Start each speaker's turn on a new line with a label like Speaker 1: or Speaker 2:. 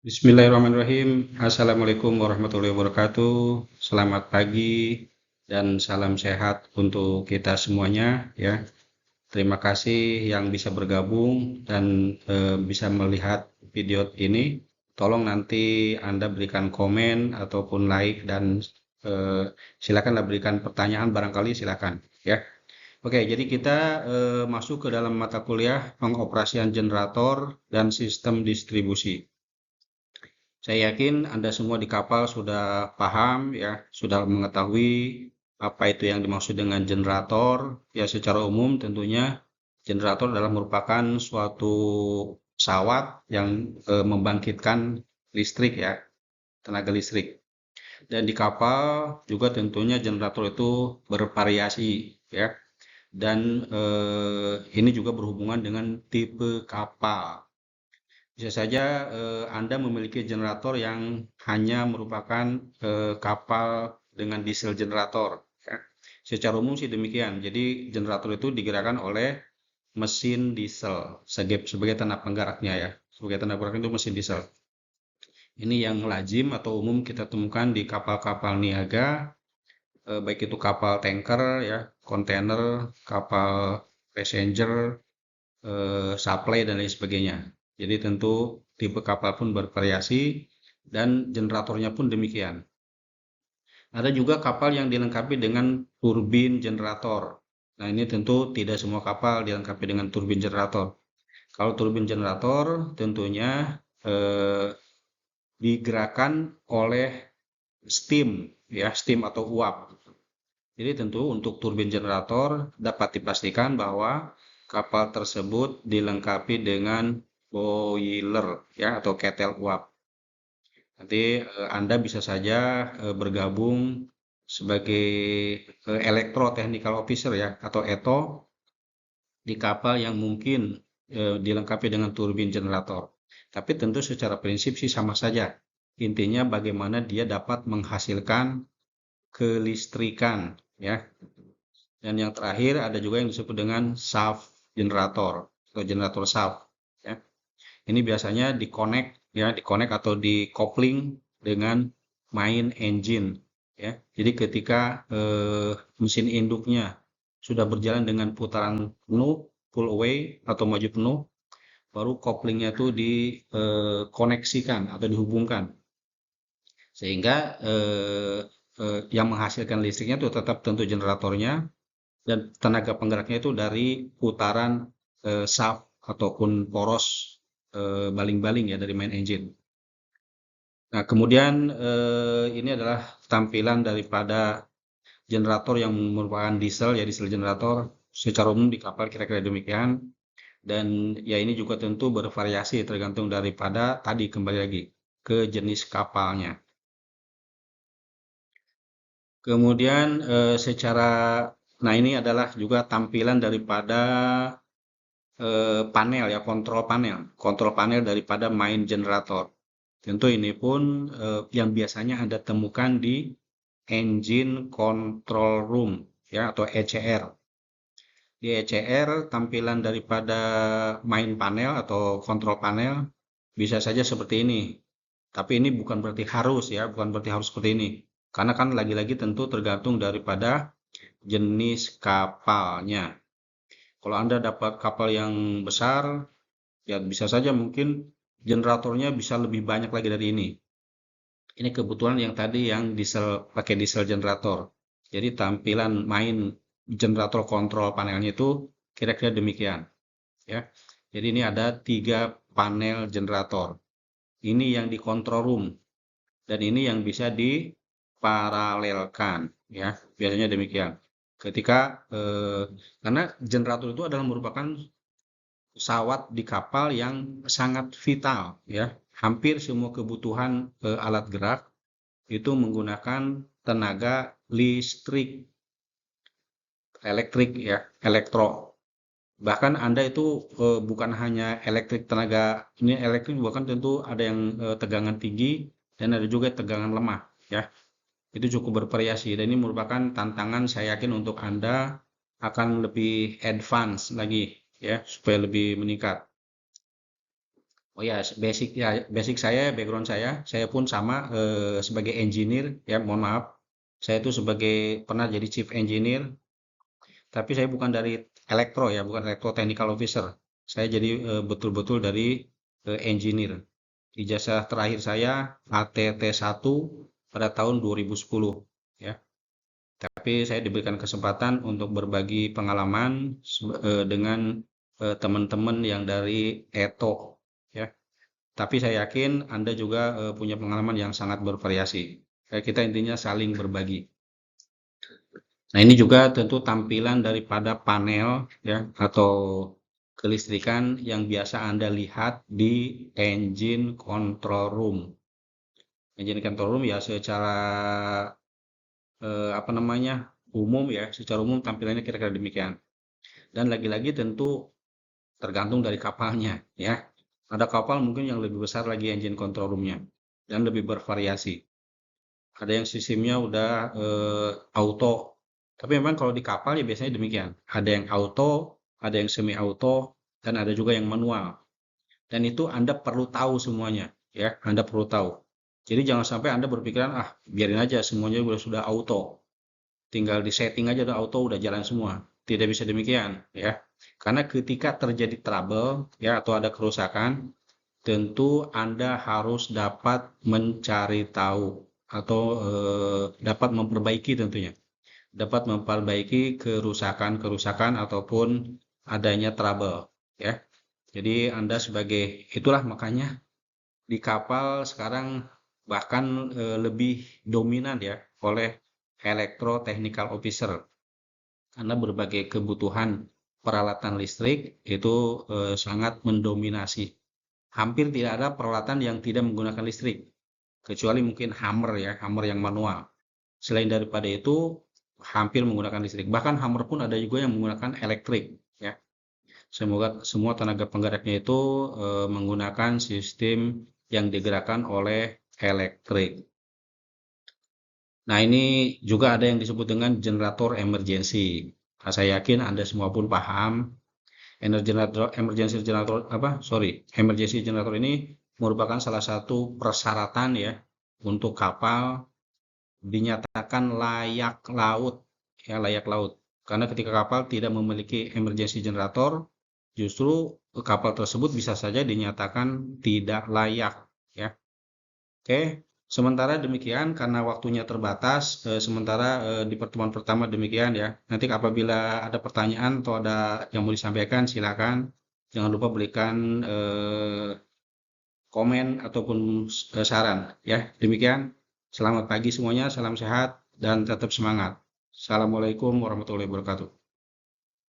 Speaker 1: Bismillahirrahmanirrahim. Assalamualaikum warahmatullahi wabarakatuh. Selamat pagi dan salam sehat untuk kita semuanya ya. Terima kasih yang bisa bergabung dan bisa melihat video ini. Tolong nanti Anda berikan komen ataupun like dan silakanlah berikan pertanyaan barangkali silakan ya. Oke, jadi kita masuk ke dalam mata kuliah pengoperasian generator dan sistem distribusi. Saya yakin Anda semua di kapal sudah paham ya, sudah mengetahui apa itu yang dimaksud dengan generator. Ya, secara umum tentunya generator adalah merupakan suatu pesawat yang membangkitkan listrik ya, tenaga listrik. Dan di kapal juga tentunya generator itu bervariasi ya. Dan ini juga berhubungan dengan tipe kapal. Bisa saja Anda memiliki generator yang hanya merupakan kapal dengan diesel generator. Ya. Secara umum sih demikian. Jadi generator itu digerakkan oleh mesin diesel sebagai tenaga penggeraknya ya. Sebagai tenaga penggerak itu mesin diesel. Ini yang lazim atau umum kita temukan di kapal-kapal niaga, baik itu kapal tanker ya, kontainer, kapal passenger, supply dan lain sebagainya. Jadi tentu tipe kapal pun bervariasi dan generatornya pun demikian. Ada juga kapal yang dilengkapi dengan turbin generator. Nah, ini tentu tidak semua kapal dilengkapi dengan turbin generator. Kalau turbin generator tentunya eh, digerakkan oleh steam, ya, steam atau uap. Jadi tentu untuk turbin generator dapat dipastikan bahwa kapal tersebut dilengkapi dengan boiler ya atau ketel uap. Nanti Anda bisa saja bergabung sebagai electro-technical officer ya atau ETO di kapal yang mungkin dilengkapi dengan turbin generator. Tapi tentu secara prinsip sih sama saja. Intinya bagaimana dia dapat menghasilkan kelistrikan ya. Dan yang terakhir ada juga yang disebut dengan shaft generator atau generator shaft ya. Ini biasanya di-connect atau di-coupling dengan main engine ya. Jadi ketika mesin induknya sudah berjalan dengan putaran penuh, full away atau maju penuh, baru couplingnya itu dikoneksikan atau dihubungkan sehingga yang menghasilkan listriknya itu tetap tentu generatornya dan tenaga penggeraknya itu dari putaran shaft ataupun poros baling-baling ya dari main engine. Nah, kemudian ini adalah tampilan daripada generator yang merupakan diesel ya diesel generator secara umum di kapal kira-kira demikian dan ya ini juga tentu bervariasi tergantung daripada tadi kembali lagi ke jenis kapalnya. Kemudian nah ini adalah juga tampilan daripada panel ya, kontrol panel daripada main generator. Tentu ini pun yang biasanya Anda temukan di engine control room ya atau ECR. Di ECR tampilan daripada main panel atau kontrol panel bisa saja seperti ini. Tapi ini bukan berarti harus ya, bukan berarti harus seperti ini. Karena kan lagi-lagi tentu tergantung daripada jenis kapalnya. Kalau Anda dapat kapal yang besar, ya bisa saja mungkin generatornya bisa lebih banyak lagi dari ini. Ini kebetulan yang tadi yang pakai diesel generator. Jadi tampilan main generator kontrol panelnya itu kira-kira demikian. Ya. Jadi ini ada 3 panel generator. Ini yang di control room dan ini yang bisa diparalelkan. Ya, biasanya demikian. Karena generator itu adalah merupakan pesawat di kapal yang sangat vital ya. Hampir semua kebutuhan alat gerak itu menggunakan tenaga listrik, elektrik ya, elektro. Bahkan Anda itu bukan hanya ini elektrik bukan tentu ada yang tegangan tinggi dan ada juga tegangan lemah ya. Itu cukup bervariasi dan ini merupakan tantangan saya yakin untuk Anda akan lebih advance lagi ya supaya lebih meningkat. Oh ya, basic saya, background saya pun sama sebagai engineer ya, mohon maaf. Saya itu pernah jadi chief engineer, tapi saya bukan dari elektro ya, bukan elektro technical officer. Saya jadi betul-betul dari engineer. Ijazah terakhir saya ATT 1 pada tahun 2010 ya. Tapi saya diberikan kesempatan untuk berbagi pengalaman dengan teman-teman yang dari ETO ya. Tapi saya yakin Anda juga punya pengalaman yang sangat bervariasi. Kita intinya saling berbagi. Nah, ini juga tentu tampilan daripada panel ya atau kelistrikan yang biasa Anda lihat di engine control room. Engine control room ya secara apa namanya? Umum ya, secara umum tampilannya kira-kira demikian. Dan lagi-lagi tentu tergantung dari kapalnya ya. Ada kapal mungkin yang lebih besar lagi engine control roomnya dan lebih bervariasi. Ada yang sistemnya udah auto. Tapi memang kalau di kapal ya biasanya demikian. Ada yang auto, ada yang semi auto, dan ada juga yang manual. Dan itu Anda perlu tahu semuanya, ya. Anda perlu tahu. Jadi jangan sampai Anda berpikiran, ah biarin aja semuanya sudah auto. Tinggal di setting aja udah auto, udah jalan semua. Tidak bisa demikian, ya. Karena ketika terjadi trouble, ya, atau ada kerusakan, tentu Anda harus dapat mencari tahu atau dapat memperbaiki tentunya. Dapat memperbaiki kerusakan-kerusakan ataupun adanya trouble ya. Jadi Anda itulah makanya di kapal sekarang bahkan lebih dominan ya oleh electro technical officer karena berbagai kebutuhan peralatan listrik itu sangat mendominasi. Hampir tidak ada peralatan yang tidak menggunakan listrik, kecuali mungkin hammer ya, hammer yang manual. Selain daripada itu, hampir menggunakan listrik. Bahkan hammer pun ada juga yang menggunakan elektrik ya. Semoga semua tenaga penggeraknya itu menggunakan sistem yang digerakkan oleh elektrik. Nah, ini juga ada yang disebut dengan generator emergency. Nah, saya yakin Anda semua pun paham emergency generator ini merupakan salah satu persyaratan ya untuk kapal dinyatakan layak laut ya, layak laut. Karena ketika kapal tidak memiliki emergency generator, justru kapal tersebut bisa saja dinyatakan tidak layak ya. Oke, sementara demikian karena waktunya terbatas, sementara di pertemuan pertama demikian ya. Nanti apabila ada pertanyaan atau ada yang mau disampaikan silakan. Jangan lupa berikan komen ataupun saran ya. Demikian. Selamat pagi semuanya, salam sehat dan tetap semangat. Assalamualaikum warahmatullahi wabarakatuh.